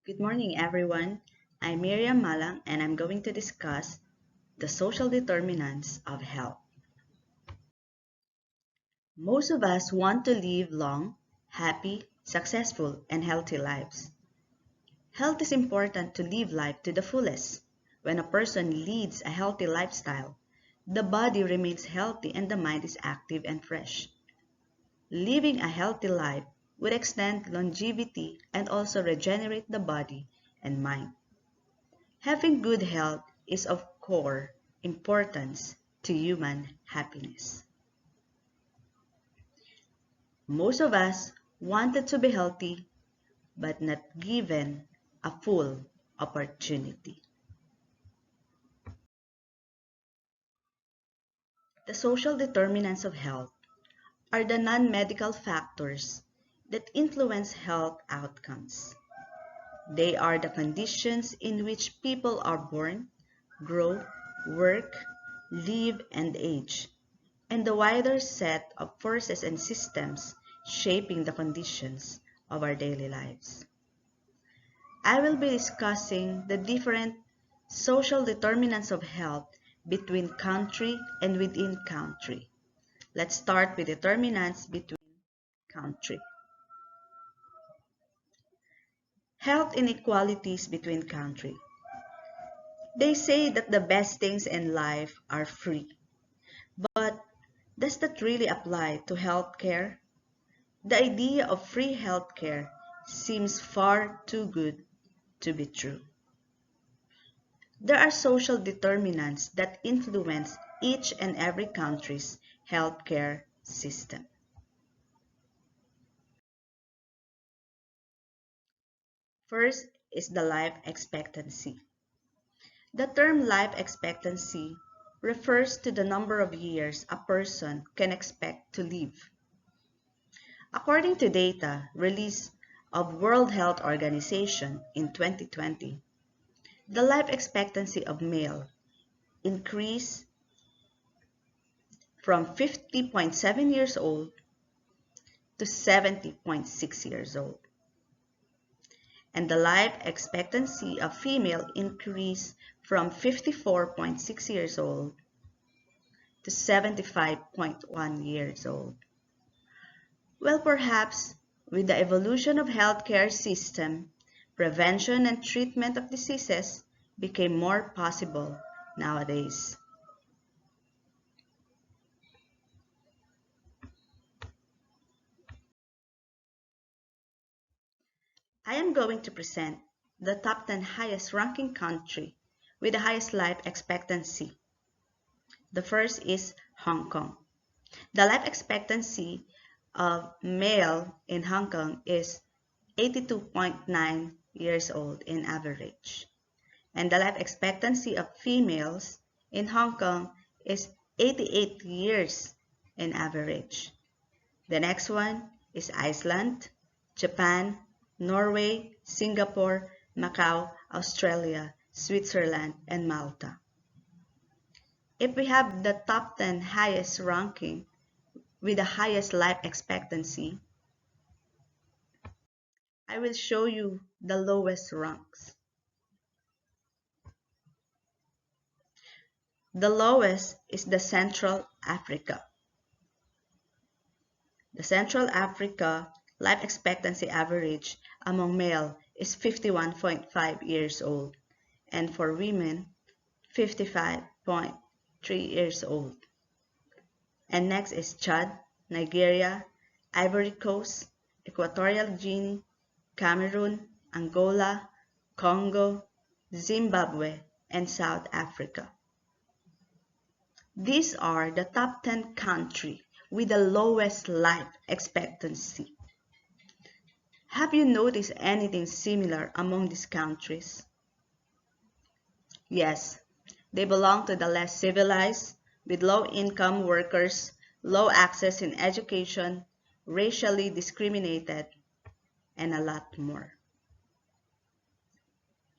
Good morning, everyone. I'm Miriam Malang, and I'm going to discuss the social determinants of health. Most of us want to live long, happy, successful, and healthy lives. Health is important to live life to the fullest. When a person leads a healthy lifestyle, the body remains healthy and the mind is active and fresh. Living a healthy life would extend longevity and also regenerate the body and mind. Having good health is of core importance to human happiness. Most of us wanted to be healthy but not given a full opportunity. The social determinants of health are the non-medical factors that influence health outcomes. They are the conditions in which people are born, grow, work, live, and age, and the wider set of forces and systems shaping the conditions of our daily lives. I will be discussing the different social determinants of health between country and within country. Let's start with determinants between country. Health inequalities between country. They say that the best things in life are free. But does that really apply to healthcare? The idea of free healthcare seems far too good to be true. There are social determinants that influence each and every country's healthcare system. First is the life expectancy. The term life expectancy refers to the number of years a person can expect to live. According to data released of World Health Organization in 2020, the life expectancy of male increased from 50.7 years old to 70.6 years old. And the life expectancy of female increased from 54.6 years old to 75.1 years old. Well, perhaps with the evolution of healthcare system, prevention and treatment of diseases became more possible nowadays. I am going to present the top 10 highest ranking country with the highest life expectancy. The first is Hong Kong. The life expectancy of male in Hong Kong is 82.9 years old in average. And the life expectancy of females in Hong Kong is 88 years in average. The next one is Iceland, Japan, Norway, Singapore, Macau, Australia, Switzerland, and Malta. If we have the top 10 highest ranking with the highest life expectancy, I will show you the lowest ranks. The lowest is the Central Africa. The Central Africa life expectancy average among male is 51.5 years old, and for women, 55.3 years old. And next is Chad, Nigeria, Ivory Coast, Equatorial Guinea, Cameroon, Angola, Congo, Zimbabwe, and South Africa. These are the top 10 countries with the lowest life expectancy. Have you noticed anything similar among these countries? Yes, they belong to the less civilized, with low-income workers, low access in education, racially discriminated, and a lot more.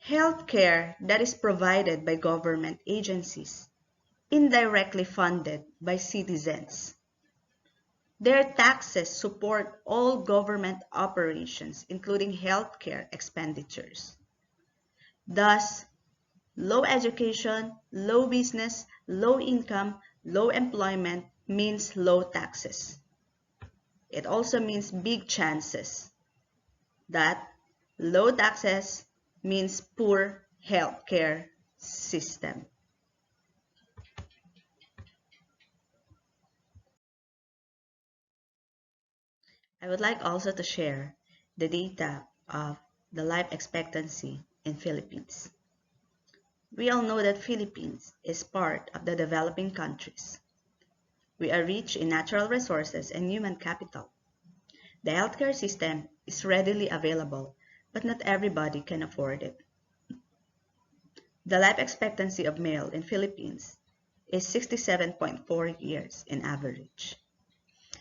Healthcare that is provided by government agencies, indirectly funded by citizens. Their taxes support all government operations, including healthcare expenditures. Thus, low education, low business, low income, low employment means low taxes. It also means big chances that low taxes means poor healthcare system. I would like also to share the data of the life expectancy in Philippines. We all know that Philippines is part of the developing countries. We are rich in natural resources and human capital. The healthcare system is readily available, but not everybody can afford it. The life expectancy of male in Philippines is 67.4 years in average,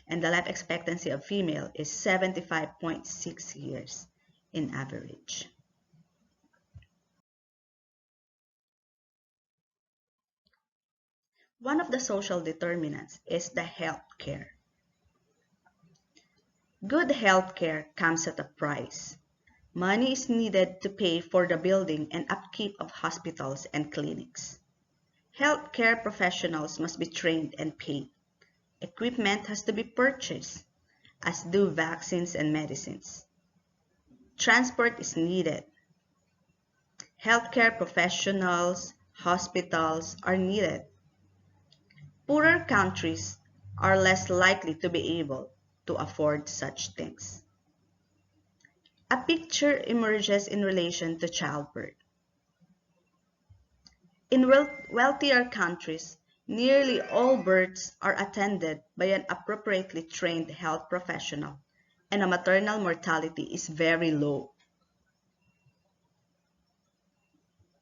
and the life expectancy of female is 75.6 years in average. One of the social determinants is the health care. Good health care comes at a price. Money is needed to pay for the building and upkeep of hospitals and clinics. Healthcare professionals must be trained and paid. Equipment has to be purchased, as do vaccines and medicines. Transport is needed. Healthcare professionals, hospitals are needed. Poorer countries are less likely to be able to afford such things. A picture emerges in relation to childbirth. In wealthier countries, nearly all births are attended by an appropriately trained health professional, and a maternal mortality is very low.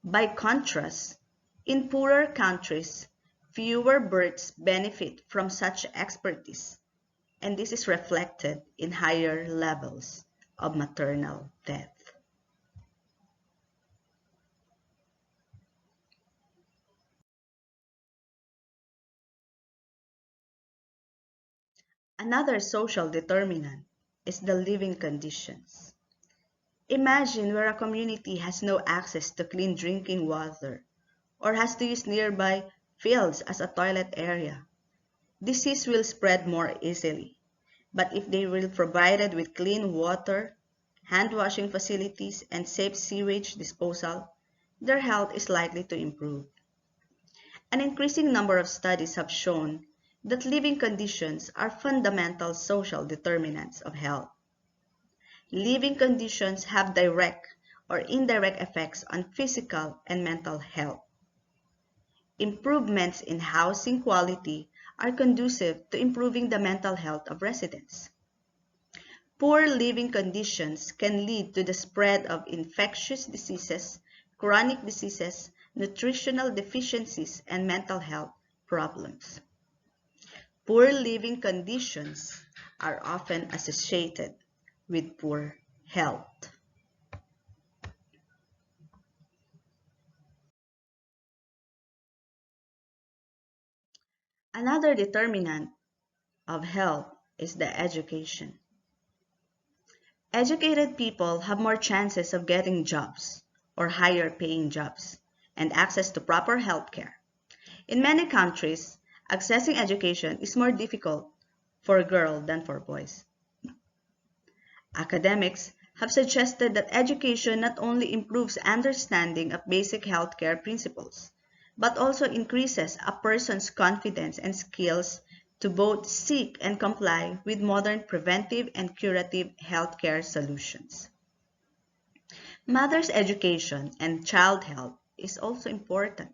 By contrast, in poorer countries, fewer births benefit from such expertise, and this is reflected in higher levels of maternal death. Another social determinant is the living conditions. Imagine where a community has no access to clean drinking water or has to use nearby fields as a toilet area. Disease will spread more easily. But if they were provided with clean water, hand washing facilities, and safe sewage disposal, their health is likely to improve. An increasing number of studies have shown that living conditions are fundamental social determinants of health. Living conditions have direct or indirect effects on physical and mental health. Improvements in housing quality are conducive to improving the mental health of residents. Poor living conditions can lead to the spread of infectious diseases, chronic diseases, nutritional deficiencies, and mental health problems. Poor living conditions are often associated with poor health. Another determinant of health is the education. Educated people have more chances of getting jobs or higher paying jobs and access to proper health care. In many countries, accessing education is more difficult for girls than for boys. Academics have suggested that education not only improves understanding of basic healthcare principles, but also increases a person's confidence and skills to both seek and comply with modern preventive and curative healthcare solutions. Mother's education and child health is also important.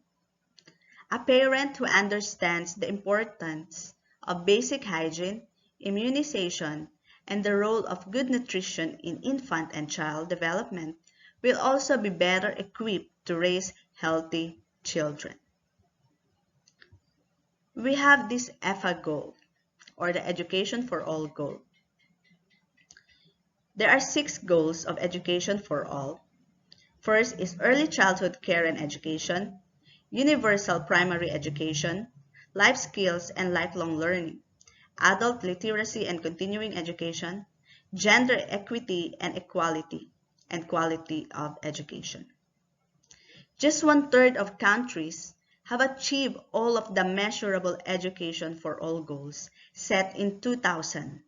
A parent who understands the importance of basic hygiene, immunization, and the role of good nutrition in infant and child development will also be better equipped to raise healthy children. We have this EFA goal, or the Education for All goal. There are 6 goals of education for all. First is early childhood care and education, universal primary education, life skills and lifelong learning, adult literacy and continuing education, gender equity and equality, and quality of education. Just 1/3 of countries have achieved all of the measurable education for all goals set in 2000.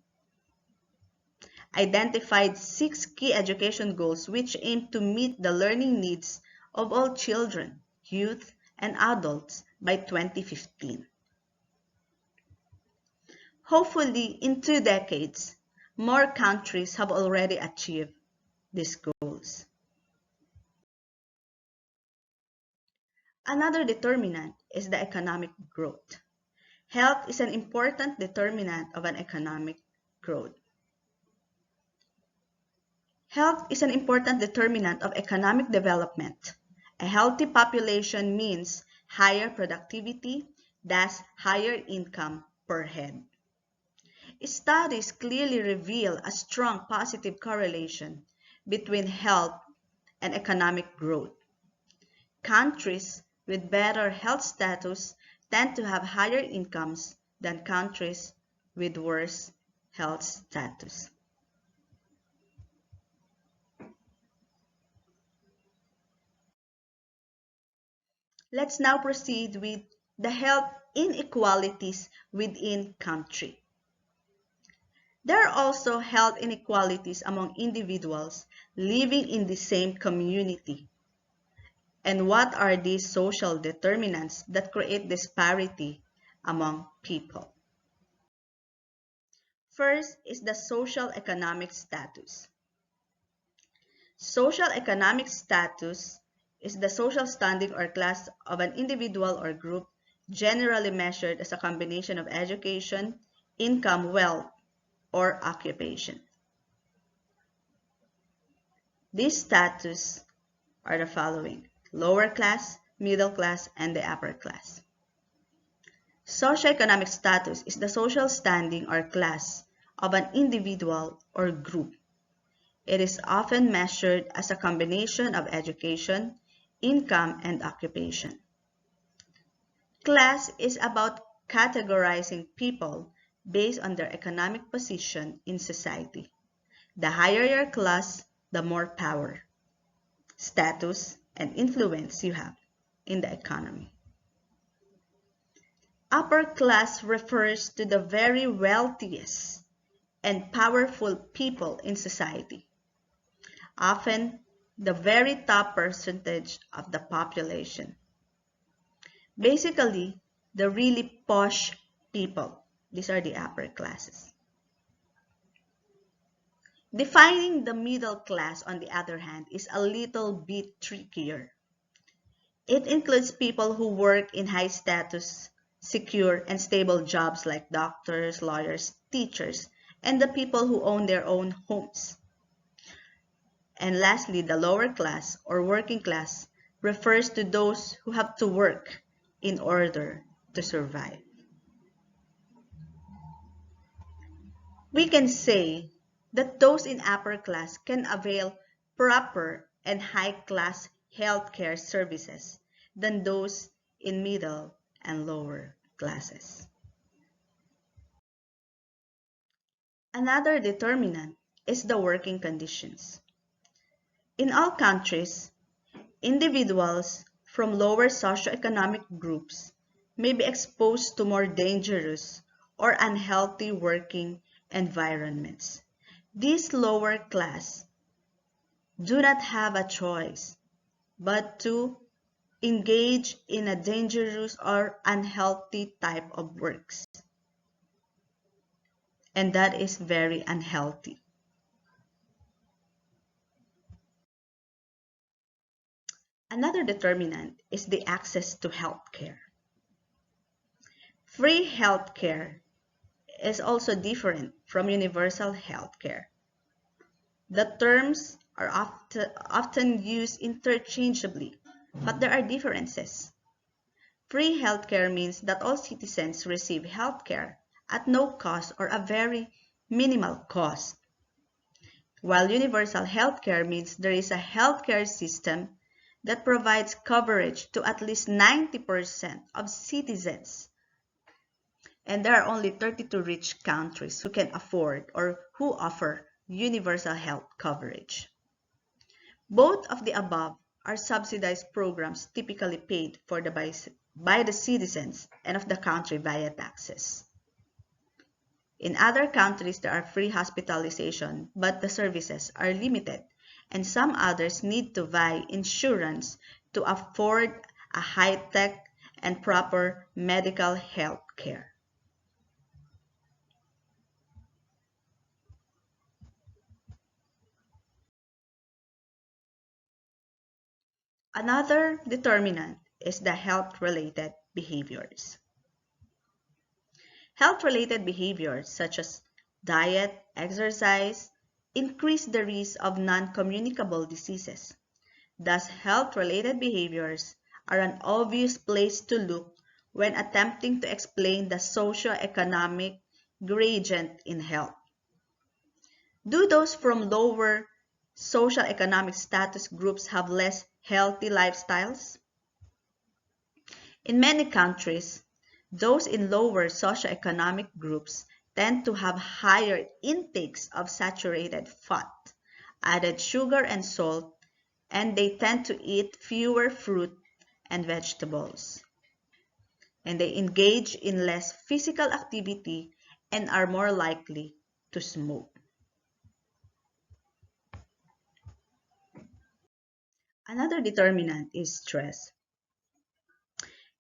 Identified 6 key education goals which aim to meet the learning needs of all children, youth, and adults by 2015. Hopefully, in 2 decades, more countries have already achieved these goals. Another determinant is the economic growth. Health is an important determinant of an economic growth. Health is an important determinant of economic development. A healthy population means higher productivity, thus higher income per head. Studies clearly reveal a strong positive correlation between health and economic growth. Countries with better health status tend to have higher incomes than countries with worse health status. Let's now proceed with the health inequalities within country. There are also health inequalities among individuals living in the same community. And what are these social determinants that create disparity among people? First is the social economic status. Social economic status is the social standing or class of an individual or group, generally measured as a combination of education, income, wealth, or occupation. These status are the following: lower class, middle class, and the upper class. Socioeconomic status is the social standing or class of an individual or group. It is often measured as a combination of education, income, and occupation. Class is about categorizing people based on their economic position in society. The higher your class, the more power, status, and influence you have in the economy. Upper class refers to the very wealthiest and powerful people in society, often the very top percentage of the population. Basically, the really posh people. These are the upper classes. Defining the middle class, on the other hand, is a little bit trickier. It includes people who work in high status, secure, and stable jobs like doctors, lawyers, teachers, and the people who own their own homes. And lastly, the lower class or working class refers to those who have to work in order to survive. We can say that those in upper class can avail proper and high-class healthcare services than those in middle and lower classes. Another determinant is the working conditions. In all countries, individuals from lower socioeconomic groups may be exposed to more dangerous or unhealthy working environments. These lower class do not have a choice but to engage in a dangerous or unhealthy type of works. And that is very unhealthy. Another determinant is the access to healthcare. Free healthcare is also different from universal healthcare. The terms are often used interchangeably, but there are differences. Free healthcare means that all citizens receive healthcare at no cost or a very minimal cost, while universal healthcare means there is a healthcare system that provides coverage to at least 90% of citizens. and there are only 32 rich countries who can afford or who offer universal health coverage. Both of the above are subsidized programs typically paid for by the citizens and of the country via taxes. In other countries, there are free hospitalization, but the services are limited, and some others need to buy insurance to afford a high-tech and proper medical health care. Another determinant is the health-related behaviors. Health-related behaviors such as diet, exercise, increase the risk of non-communicable diseases. Thus, health-related behaviors are an obvious place to look when attempting to explain the socio-economic gradient in health. Do those from lower social-economic status groups have less healthy lifestyles? In many countries, those in lower socioeconomic groups tend to have higher intakes of saturated fat, added sugar and salt, and they tend to eat fewer fruit and vegetables. And they engage in less physical activity and are more likely to smoke. Another determinant is stress.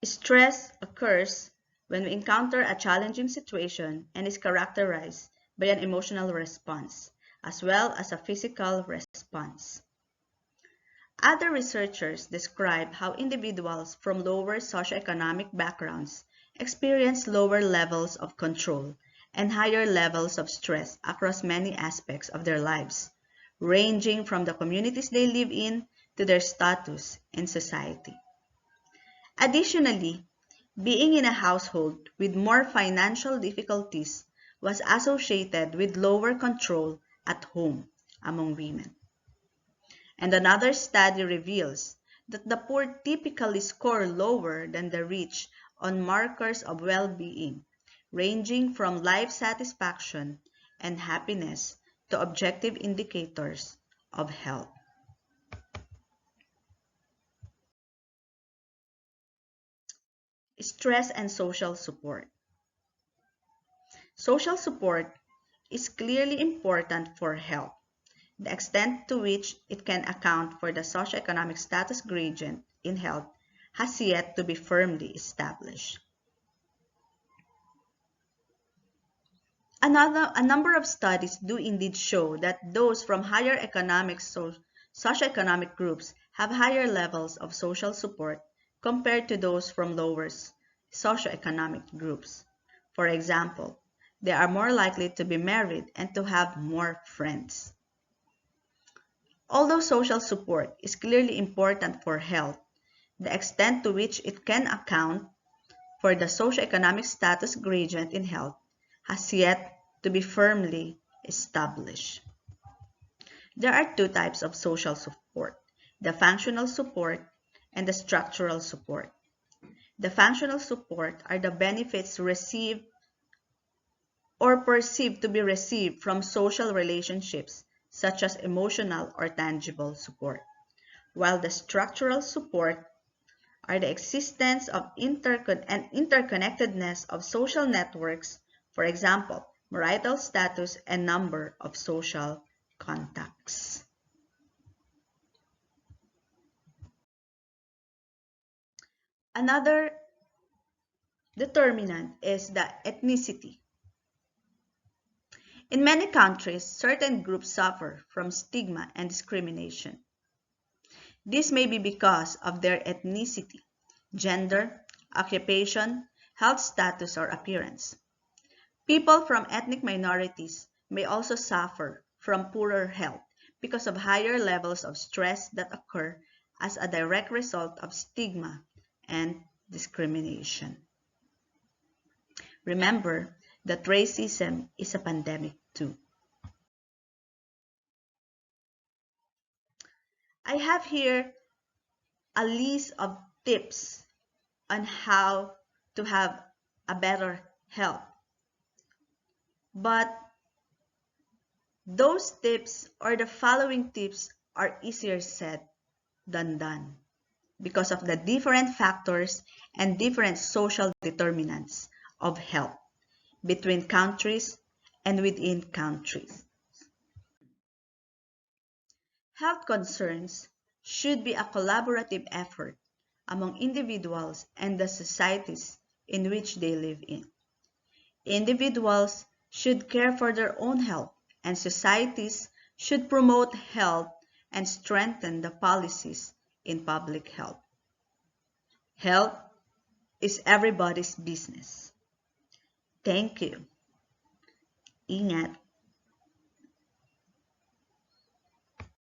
Stress occurs when we encounter a challenging situation and is characterized by an emotional response, as well as a physical response. Other researchers describe how individuals from lower socioeconomic backgrounds experience lower levels of control and higher levels of stress across many aspects of their lives, ranging from the communities they live in to their status in society. Additionally, being in a household with more financial difficulties was associated with lower control at home among women. And another study reveals that the poor typically score lower than the rich on markers of well-being, ranging from life satisfaction and happiness to objective indicators of health. Stress and social support. Social support is clearly important for health. The extent to which it can account for the socioeconomic status gradient in health has yet to be firmly established. A number of studies do indeed show that those from higher socioeconomic groups have higher levels of social support compared to those from lower socioeconomic groups. For example, they are more likely to be married and to have more friends. Although social support is clearly important for health, the extent to which it can account for the socioeconomic status gradient in health has yet to be firmly established. There are two types of social support, the functional support and the structural support. The functional support are the benefits received or perceived to be received from social relationships, such as emotional or tangible support, while the structural support are the existence of and interconnectedness of social networks, for example, marital status and number of social contacts. Another determinant is the ethnicity. In many countries, certain groups suffer from stigma and discrimination. This may be because of their ethnicity, gender, occupation, health status, or appearance. People from ethnic minorities may also suffer from poorer health because of higher levels of stress that occur as a direct result of stigma and discrimination. Remember that racism is a pandemic too. I have here a list of tips on how to have a better health. But those tips or the following tips are easier said than done because of the different factors and different social determinants of health between countries and within countries. Health concerns should be a collaborative effort among individuals and the societies in which they live in. Individuals should care for their own health, and societies should promote health and strengthen the policies in public health. Health is everybody's business. Thank you. Ingat.